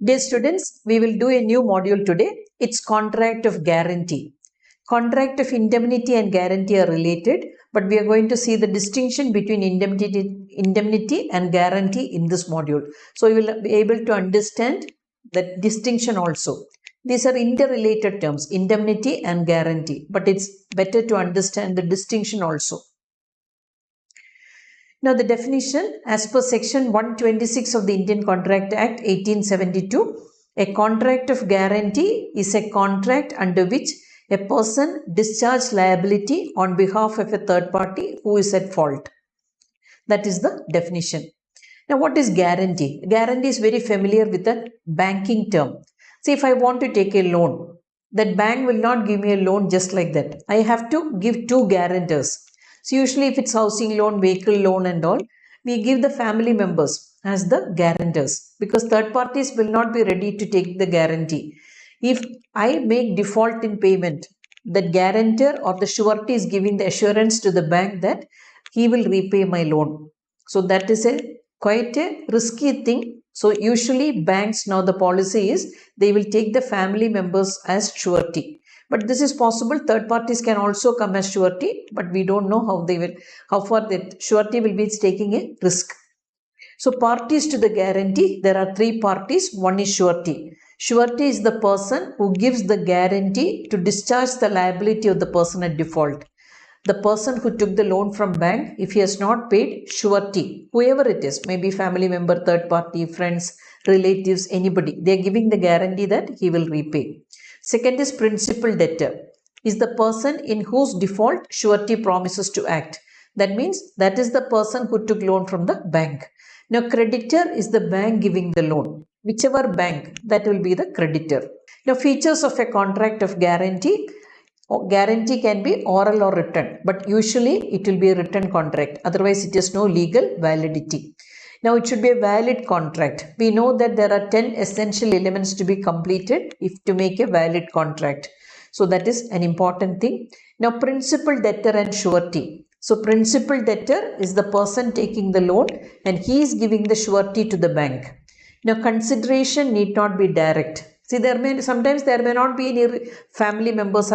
Dear students, we will do a new module today. It's contract of guarantee. Contract of indemnity and guarantee are related, but we are going to see the distinction between indemnity and guarantee in this module. So you will be able to understand the distinction also. These are interrelated terms, indemnity and guarantee, but it's better to understand the distinction also. Now the definition, as per section 126 of the Indian Contract Act 1872, a contract of guarantee is a contract under which a person discharges liability on behalf of a third party who is at fault. That is the definition. Now what is guarantee? Guarantee is very familiar with the banking term. See, if I want to take a loan, that bank will not give me a loan just like that. I have to give two guarantors. So usually if it's housing loan, vehicle loan and all, we give the family members as the guarantors because third parties will not be ready to take the guarantee. If I make default in payment, the guarantor or the surety is giving the assurance to the bank that he will repay my loan. So that is quite a risky thing. So usually banks, now the policy is they will take the family members as surety. But this is possible. Third parties can also come as surety, but we don't know how far that surety will be taking a risk. So parties to the guarantee, there are three parties. One is surety. Surety is the person who gives the guarantee to discharge the liability of the person at default. The person who took the loan from bank, if he has not paid, surety, whoever it is, maybe family member, third party, friends, relatives, anybody, they are giving the guarantee that he will repay. Second is principal debtor, is the person in whose default surety promises to act. That means that is the person who took loan from the bank. Now creditor is the bank giving the loan. Whichever bank, that will be the creditor. Now features of a contract of guarantee. Guarantee can be oral or written, but usually it will be a written contract. Otherwise, it has no legal validity. Now, it should be a valid contract. We know that there are 10 essential elements to be completed to make a valid contract. So, that is an important thing. Now, principal debtor and surety. So, principal debtor is the person taking the loan and he is giving the surety to the bank. Now, consideration need not be direct. See, sometimes there may not be any family members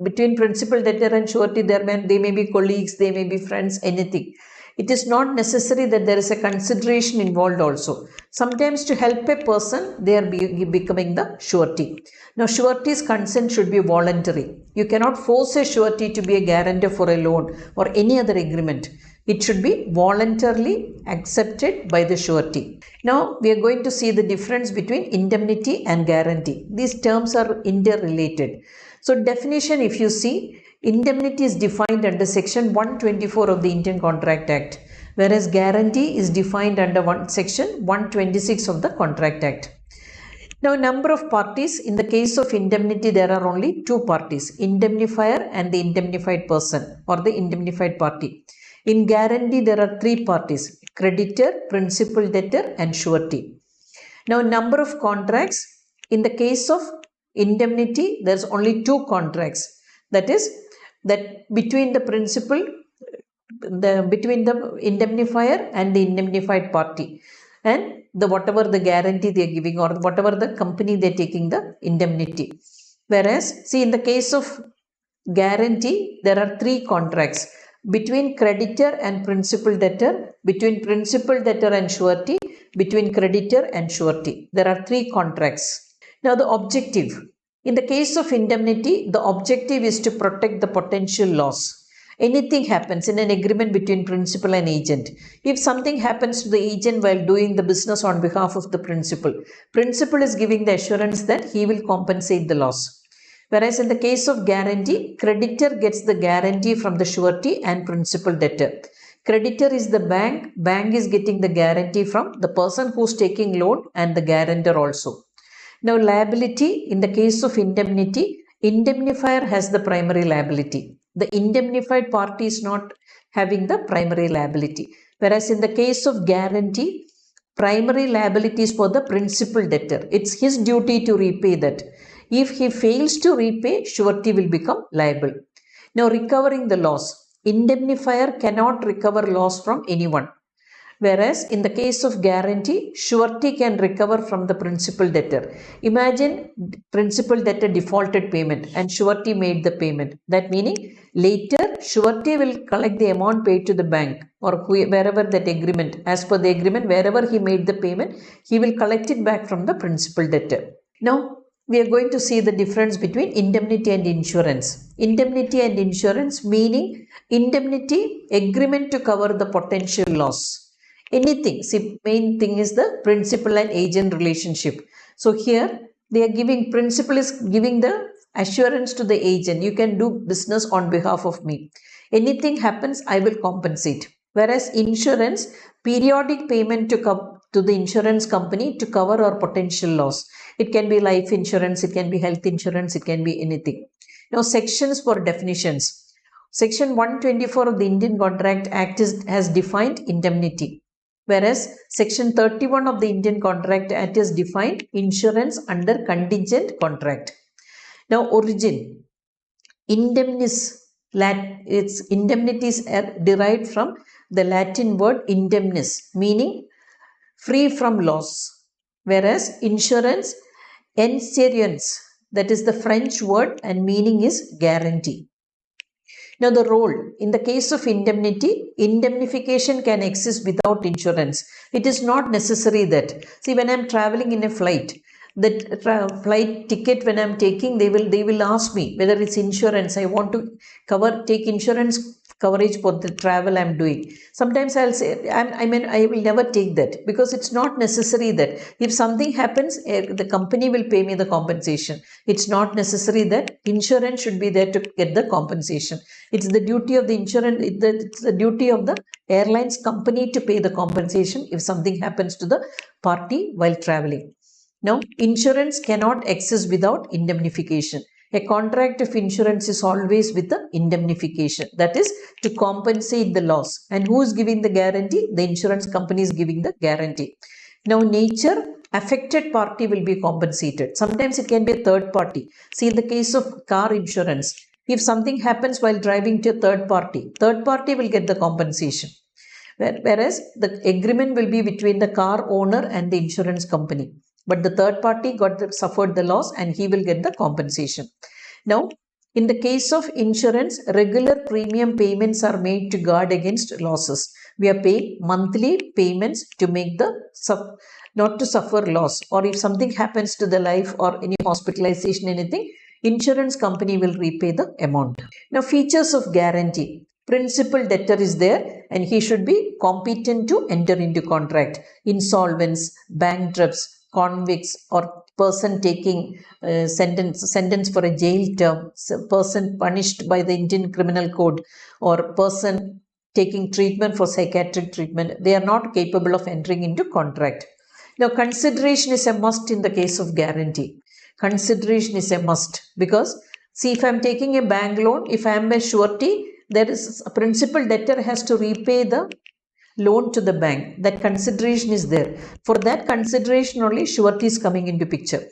between principal debtor and surety. They may be colleagues, they may be friends, anything. It is not necessary that there is a consideration involved also. Sometimes to help a person, they are becoming the surety. Now, surety's consent should be voluntary. You cannot force a surety to be a guarantor for a loan or any other agreement. It should be voluntarily accepted by the surety. Now, we are going to see the difference between indemnity and guarantee. These terms are interrelated. So, definition, if you see, indemnity is defined under section 124 of the Indian Contract Act, whereas guarantee is defined under section 126 of the Contract Act. Now, number of parties. In the case of indemnity, there are only two parties, indemnifier and the indemnified person or the indemnified party. In guarantee, there are three parties, creditor, principal debtor and surety. Now, number of contracts. In the case of indemnity, there is only two contracts. That is, that between the principal, between the indemnifier and the indemnified party, and whatever the guarantee they are giving or whatever the company they are taking the indemnity. Whereas, see, in the case of guarantee, there are three contracts between creditor and principal debtor, between principal debtor and surety, between creditor and surety. There are three contracts. Now, the objective. In the case of indemnity, the objective is to protect the potential loss. Anything happens in an agreement between principal and agent. If something happens to the agent while doing the business on behalf of the principal is giving the assurance that he will compensate the loss. Whereas in the case of guarantee, creditor gets the guarantee from the surety and principal debtor. Creditor is the bank is getting the guarantee from the person who's taking loan and the guarantor also. Now, liability, in the case of indemnity, indemnifier has the primary liability. The indemnified party is not having the primary liability. Whereas in the case of guarantee, primary liability is for the principal debtor. It's his duty to repay that. If he fails to repay, surety will become liable. Now, recovering the loss. Indemnifier cannot recover loss from anyone. Whereas in the case of guarantee, surety can recover from the principal debtor. Imagine principal debtor defaulted payment and surety made the payment. That meaning later surety will collect the amount paid to the bank or wherever that agreement, as per the agreement, wherever he made the payment, he will collect it back from the principal debtor. Now, we are going to see the difference between indemnity and insurance. Indemnity and insurance meaning indemnity, agreement to cover the potential loss. Anything, see, main thing is the principal and agent relationship. So here they are giving, principal is giving the assurance to the agent, you can do business on behalf of me. Anything happens, I will compensate. Whereas insurance, periodic payment to the insurance company to cover our potential loss. It can be life insurance, it can be health insurance, it can be anything. Now, sections for definitions. Section 124 of the Indian Contract Act has defined indemnity. Whereas Section 31 of the Indian Contract Act has defined insurance under contingent contract. Now, origin. Indemnis, its indemnities are derived from the Latin word indemnis, meaning free from loss. Whereas insurance, insurance, that is the French word and meaning is guarantee. Now, the role. In the case of indemnity, indemnification can exist without insurance. It is not necessary that. See, when I am traveling in a flight, the flight ticket when I am taking, they will ask me whether it's insurance. I want to take insurance coverage for the travel I'm doing. Sometimes I'll say, I will never take that because it's not necessary that if something happens, the company will pay me the compensation. It's not necessary that insurance should be there to get the compensation. It's the duty of the insurance, it's the duty of the airlines company to pay the compensation if something happens to the party while traveling. Now, insurance cannot exist without indemnification. A contract of insurance is always with the indemnification, that is to compensate the loss. And who is giving the guarantee? The insurance company is giving the guarantee. Now, nature, affected party will be compensated. Sometimes it can be a third party. See, in the case of car insurance, if something happens while driving to a third party will get the compensation. Whereas the agreement will be between the car owner and the insurance company. But the third party suffered the loss and he will get the compensation. Now, in the case of insurance, regular premium payments are made to guard against losses. We are paying monthly payments to make not to suffer loss, or if something happens to the life or any hospitalization, anything, insurance company will repay the amount. Now, features of guarantee. Principal debtor is there and he should be competent to enter into contract. Insolvents, bankrupts, convicts, or person taking sentence for a jail term, person punished by the Indian Criminal Code, or person taking treatment for psychiatric treatment, they are not capable of entering into contract. Now, consideration is a must in the case of guarantee. Consideration is a must because, see, if I am taking a bank loan, if I am a surety, there is a principal debtor has to repay the loan to the bank. That consideration is there. For that consideration only surety is coming into picture.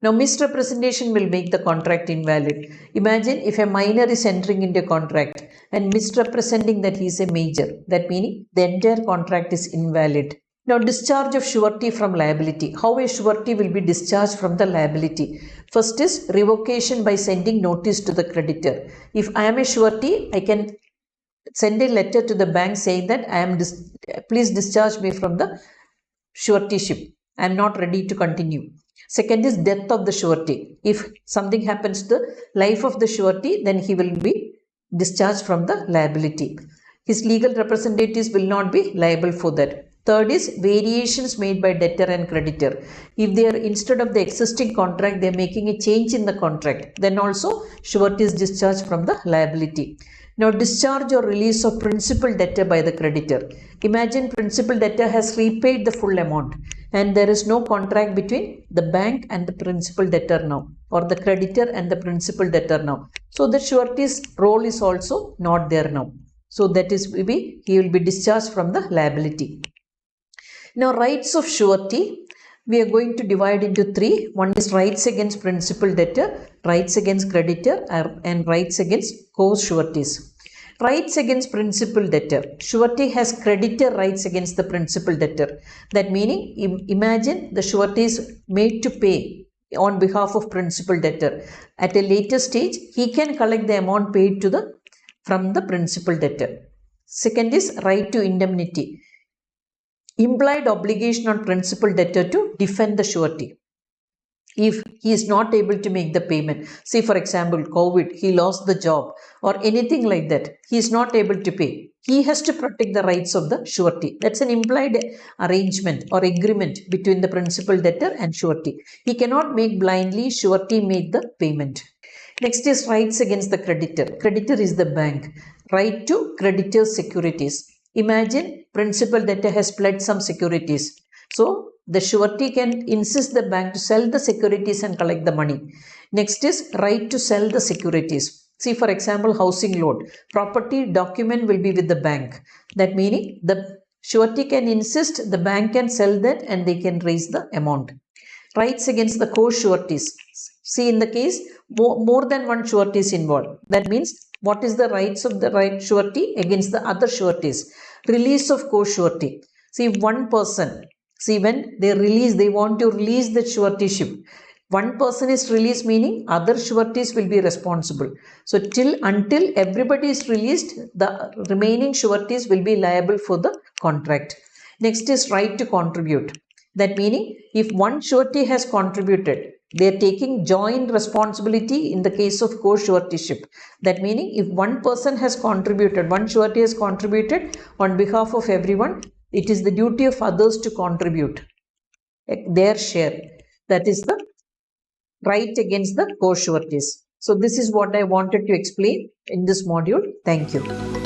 Now, misrepresentation will make the contract invalid. Imagine if a minor is entering into a contract and misrepresenting that he is a major. That meaning the entire contract is invalid. Now, discharge of surety from liability. How a surety will be discharged from the liability? First is revocation by sending notice to the creditor. If I am a surety, I can send a letter to the bank saying that please discharge me from the suretyship. I am not ready to continue. Second is death of the surety. If something happens to the life of the surety, then he will be discharged from the liability. His legal representatives will not be liable for that. Third is variations made by debtor and creditor. If they are, instead of the existing contract, they are making a change in the contract, then also surety is discharged from the liability. Now, discharge or release of principal debtor by the creditor. Imagine principal debtor has repaid the full amount and there is no contract between the bank and the principal debtor now, or the creditor and the principal debtor now. So, the surety's role is also not there now. So, that is he will be discharged from the liability. Now, rights of surety, we are going to divide into three. One is rights against principal debtor, rights against creditor, and rights against co-sureties. Rights against principal debtor. Surety has creditor rights against the principal debtor. That meaning, imagine the surety is made to pay on behalf of principal debtor. At a later stage, he can collect the amount paid from the principal debtor. Second is right to indemnity. Implied obligation on principal debtor to defend the surety if he is not able to make the payment. Say for example, COVID, he lost the job or anything like that, he is not able to pay, he has to protect the rights of the surety. That's an implied arrangement or agreement between the principal debtor and surety. He cannot make blindly surety make the payment. Next is rights against the creditor. Creditor is the bank. Right to creditor's securities. Imagine principal debtor has pledged some securities. So the surety can insist the bank to sell the securities and collect the money. Next is right to sell the securities. See, for example, housing loan. Property document will be with the bank. That meaning the surety can insist, the bank can sell that and they can raise the amount. Rights against the co-sureties. See, in the case, more than one surety is involved. That means, what is the rights of the right surety against the other sureties? Release of co-surety. See, one person, see, when they release, they want to release the suretyship. One person is released, meaning other sureties will be responsible. So, until everybody is released, the remaining sureties will be liable for the contract. Next is right to contribute. That meaning, if one surety has contributed, they are taking joint responsibility in the case of co-suretyship. That meaning, if one person has contributed, one surety has contributed on behalf of everyone, it is the duty of others to contribute their share. That is the right against the co-sureties. So this is what I wanted to explain in this module. Thank you.